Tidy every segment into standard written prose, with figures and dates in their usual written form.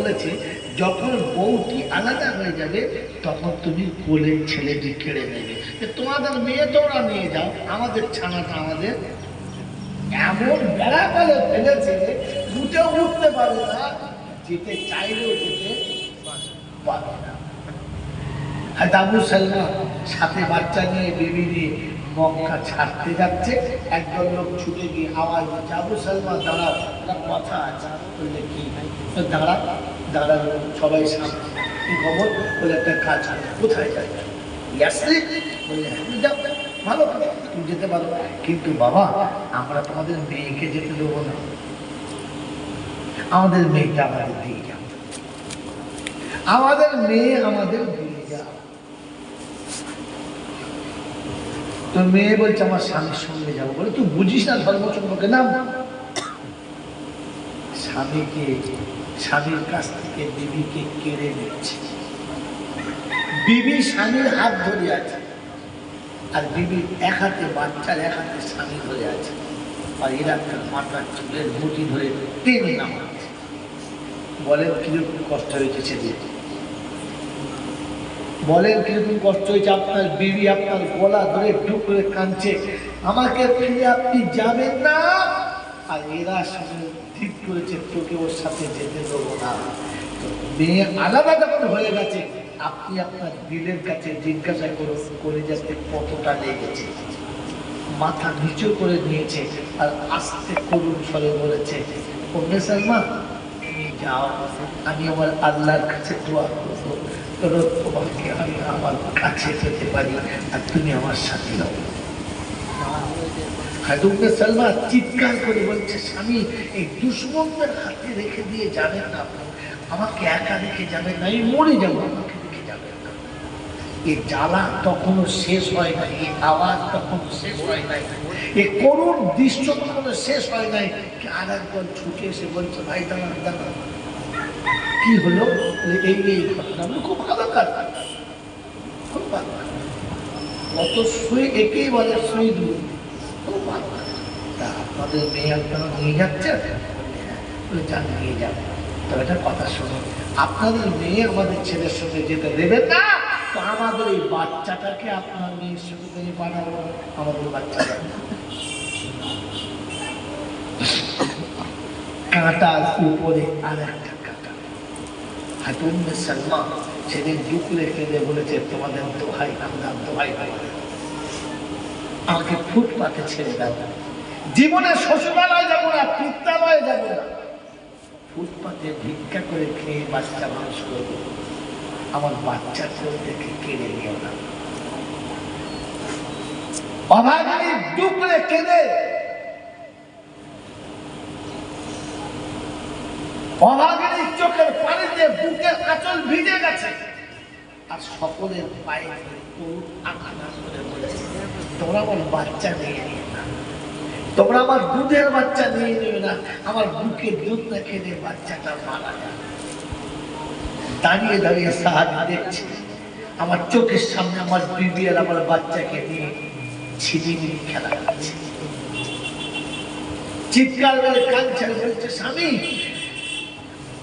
বলেছে যখন বউটি আলাদা হয়ে যাবে তখন তুমি কোলের ছেলেটি কেড়ে নেবে, তোমাদের মেয়ে তোমরা নিয়ে যাও, আমাদের ছানাটা আমাদের। এমন বেড়া ফেলে ফেলেছে, উঠেও উঠতে পারে না, যেতে চাইলেও যেতে পারে না। আবু সালমা সাথে বাচ্চা নিয়ে বিবি নিয়ে মক্কা ছাড়তে যাচ্ছে, একজন লোক ছুটে গিয়ে আওয়াজ দিচ্ছে, আবু সালমা দাঁড়া, কথা আছে। বললে কি? দাঁড়া দাঁড়া, সবাই সামনে। কি খবর? বলে একটা কাজ, কোথায় যাচ্ছ? ইয়াসরিব। বললে যাও, ভালো কথা, তুমি যেতে পারো, কিন্তু বাবা আমরা তোমাদের মেয়েকে যেতে দেবো না, আমাদের মেয়েকে আমাদের দিয়ে যাও, আমাদের মেয়ে আমাদের দিয়ে যাও। তো মেয়ে বলছে আমার স্বামীর সঙ্গে যাবো। বলে তুই বুঝিস না ধর্ম সম্পর্কে? না, স্বামীকে, স্বামীর কাছ থেকে বিবিকে কেড়ে নিচ্ছে। বিবি স্বামীর হাত ধরে আছে, আর বিবির এক হাতে বাচ্চার, এক হাতে স্বামী ধরে আছে, আর এরা মাথার চুলের মুঠি ধরে টেনে নামাচ্ছে। বলেন কিরকম কষ্ট হয়েছে সেদিন? বলেন কিরকম কষ্ট হয়েছে? আপনার বিবি আপনার গলা ধরে ঢুক করে কাঁদছে, আমাকে ফিরে আপনি যাবেন না, আর এরা শুনে ঠিক করেছে তোকে ওর সাথে যেতে দেবো না। মেয়ে আলাদা যখন হয়ে গেছে, আপনি আপনার দিলের কাছে জিজ্ঞাসা করে যাতে কতটা লেগেছে। মাথা নিচু করে নিয়েছে আর আস্তে করুণ স্বরে বলেছে, ওমে সালমা তুমি যাও, আমি আমার আল্লাহর কাছে দোয়া করবো তোমাকে আমি আমার কাছে যেতে পারি, আর তুমি আমার সাথে যাও। উম্মে সালমা চিৎকার করে বলছে, স্বামী এই দুশ্মনদের হাতে রেখে দিয়ে যাবেন না, আমাকে একা রেখে যাবেন না, আমি মরে যাবো, আমাকে রেখে যাবেন না। এই জ্বালা তখনও শেষ হয় নাই, এই আওয়াজ তখনও শেষ হয় নাই, এই করুণ দৃশ্য তখনও শেষ হয় নাই। আর একজন ছুটে এসে বলছে, ভাই দাঁড়ান দাঁড়ান, কি হলো? এই এই ঘটনা। খুব ভালো কাজ, খুব ভালো, অত শুয়ে একেই বলে শুয়ে দূর, খুব ভালো। তা আপনাদের মেয়ে আপনারা নিয়ে যাচ্ছেন? যান, নিয়ে যান। তবে একটা কথা শুনুন, আপনাদের মেয়ে আমাদের ছেলের সঙ্গে যেতে দেবেন না, তো আমাদের এই বাচ্চাটাকে আপনার মেয়ের সঙ্গে বানাবো, আমাদের বাচ্চাটা। কাঁটার উপরে আর একটা কাঁটা। উম্মে সালমা সেদিন দুপুরে কেঁদে বলেছে, তোমাদের দোহাই আল্লাহ, দোহাই আমাকে ফুটপাতে ছেড়ে দাও, জীবনে শ্বশুরালয় যাবো না, পিতালয়ে যাবো না, ফুটপাতে ভিক্ষা করে খেয়ে বাচ্চা মানুষ করবো, আমার বাচ্চাকেও দেখে কেড়ে নিও না। অভাগী দুপুরে কেঁদে, অভাগী চোখের পানিতে বুকের আঁচল ভিজে গেছে, আর সকলের পায়ে আঘাত করে বলেছে, তোমরা আমার বাচ্চা নিয়ে নিও না, তোমরা আমার দুধের বাচ্চা নিয়ে নেবে না, আমার বুকে দুধ না খেলে বাচ্চাটা মারা যায়। দাঁড়িয়ে দাঁড়িয়ে সাহাবী দেখছে, আমার চোখের সামনে আমার বিবি আর আমার বাচ্চাকে নিয়ে ছিনিমিনি খেলা করছে। চিৎকার করে কাঁদছে, বলছে, স্বামী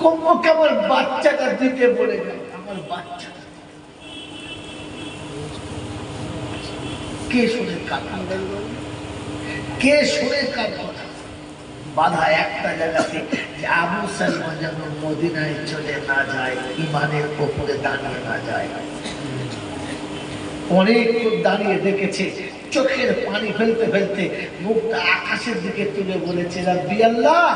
কমপক্ষে আমার বাচ্চাটা দিতে বলে গেল, আমার বাচ্চা। কে শুনে কাঁদবে? কে শুনে কাঁদবে? বাধা একটা জায়গাতে, যে আবু সালমা যেন মদিনায় চলে না যায়, ইমানের উপরে দাঁড়িয়ে না যায়। অনেক দাঁড়িয়ে দেখেছে, চোখের পানি ফেলতে ফেলতে মুখটা আকাশের দিকে তুলে বলেছে, রাব্বি আল্লাহ,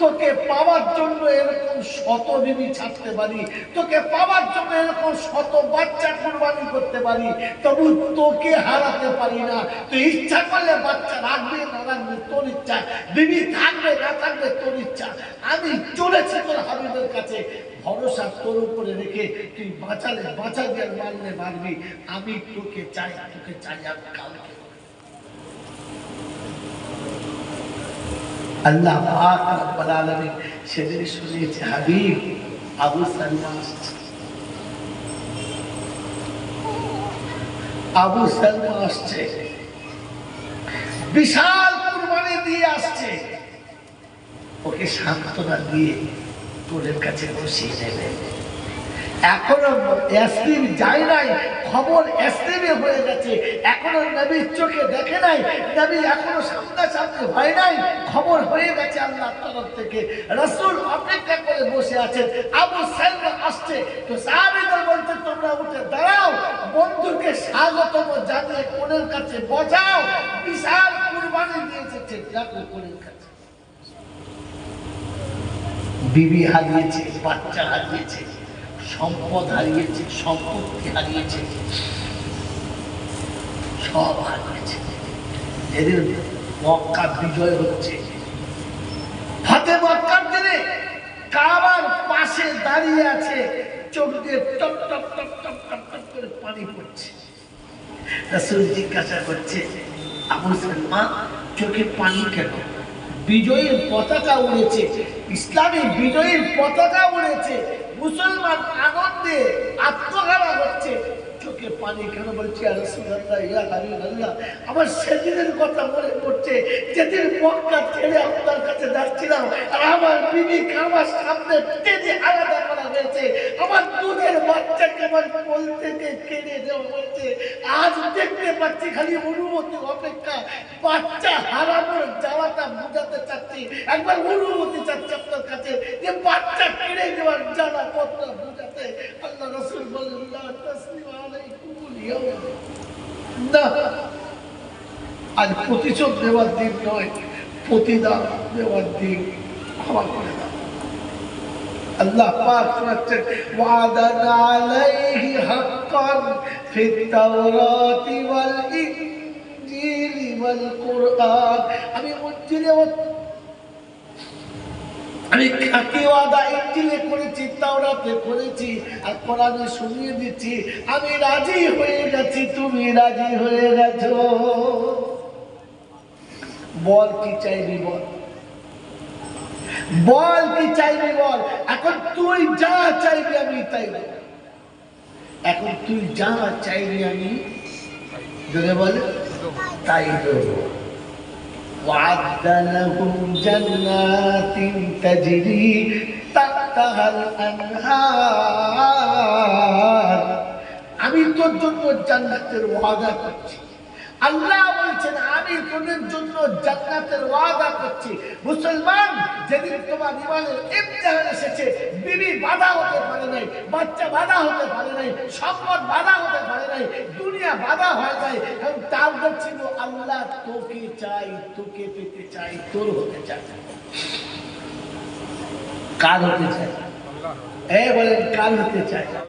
তোকে পাওয়ার জন্য এরকম শত বিবি ছাড়তে পারি, তোকে পাওয়ার জন্য এরকম শত বাচ্চা কুরবানি করতে পারি, তবু তোকে হারাতে পারি না। তো ইচ্ছা করলে বাচ্চা রাখবে না রাখবে তোর ইচ্ছা, বিবি থাকবে না থাকবে তোর ইচ্ছা, আমি চলেছি তোর হাবিবের কাছে, ভরসা তোর উপরে রেখে তুই বাঁচালে বাঁচাবি আর মারলে মারবি, আমি তোকে চাই, তোকে চাই আমি কালকে। আল্লাহ পাক রব্বুল আলামিন সেদিন শুনিয়েছে, হাবিব আবু সালমা আসছে, আবু সালমা আসছে, বিশাল কুরবানি দিয়ে আসছে। ওকে সান্ত্বনা দিয়ে কোলের কাছে বসিয়ে নেবে। এখনো ইয়াসরিন যায় নাই, খবর ইয়াসরিনে হয়ে গেছে, এখনো নবীর চোখে দেখে নাই, নবী এখনো সামনাসামনি হয় নাই, খবর হয়ে গেছে আল্লাহর তরফ থেকে। রাসূল অপেক্ষা করে বসে আছেন, আবু সালমা আসছে। তো সাহাবীদের বলতে তোমরা উঠে দাঁড়াও, বন্ধুকে স্বাগতম জানিয়ে কোলের কাছে বসাও। বিশাল কুরবানি দিয়েছে, রাখো কোলের কাছে। বিবি হারিয়েছে, বাচ্চা হারিয়েছে, সম্পদ হারিয়েছে, সম্পত্তি হারিয়েছে, সব হারিয়েছে। এদের মক্কা বিজয় হচ্ছে, হাতে মক্কার দিনে কাবার পাশে দাঁড়িয়ে আছে, চোখ দিয়ে top top top top top top করে পানি পড়ছে। রাসূল জিজ্ঞাসা করছে, আবু সালমা চোখে পানি কেন? বিজয়ের পতাকা উড়েছে, ইসলামী বিজয়ের পতাকা উড়েছে, মুসলমান আনন্দে আত্মহারা হচ্ছে, চোখে পানি কেন? বলছে ইয়া রাসূলুল্লাহ, ইয়া হাবিবাল্লাহ, আমার সেদিনের কথা মনে পড়ছে, যেদিন মক্কা ছেড়ে আপনার কাছে যাচ্ছিলাম, আর আমার বিবিকে আমার সামনে টেনে আলাদা করা হয়েছে, আমার দুধের বাচ্চাকে আমার কোল থেকে কেড়ে দেওয়া হয়েছে। আজ দেখতে পাচ্ছি খালি অনুমতি অপেক্ষা, বাচ্চা হারানোর জ্বালাটা বুঝাতে চাচ্ছি, একবার অনুমতি চাচ্ছি আপনার কাছে যে বাচ্চা কেড়ে দেওয়ার জ্বালা কতটা বুঝাতে। আল্লাহ রাসূল বললেন, লা তাসলিমা আলাইকুমুল ইয়াওম, না, আজ প্রতিশোধ দেওয়ার দিন নয়, প্রতিদান দেওয়ার দিন, ক্ষমা করে দাও। আল্লাহ পাক বলেন, ওয়াদান আলাইহি হাক্কান ফিত তাওরাতি ওয়াল ইনজিলি ওয়াল কুরআন। আমি খাঁটি ওয়াদা ইনজিলে করেছি, তাওরাতে করেছি, আর কোরআনে শুনিয়ে দিচ্ছি। আমি রাজি হয়ে গেছি, তুমি রাজি হয়ে গেছো। বল কি চাইবি, বল, বল কি চাইবি, বল। এখন তুই যা চাইবি আমি তাই দেব। এখন তুই যা চাইবি আমি যদি বলে তাই দেব। وَأَعَدَّ لَهُمْ جَنَّاتٍ تَجْرِي تَحْتَهَا الْأَنْهَارُ। আমি তোর জন্য জান্নাতের ওয়াদা করছি। আল্লাহ বলছেন আমি তোদের জন্য জান্নাতের ওয়াদা করছি। মুসলমান, যেদিন তোমার ঈমানের ইমতিহান এসেছে, বিবি বাধা হতে পারে নাই, বাচ্চা বাধা হতে পারে নাই, সম্পদ বাধা হতে পারে নাই, দুনিয়া বাধা হয়ে যায়, কারণ টার্গেট ছিল আল্লাহ তোকে চাই, তোকে পেতে চাই, তোর হতে চাই। কার হতে চাই? বলেন কার হতে চাই?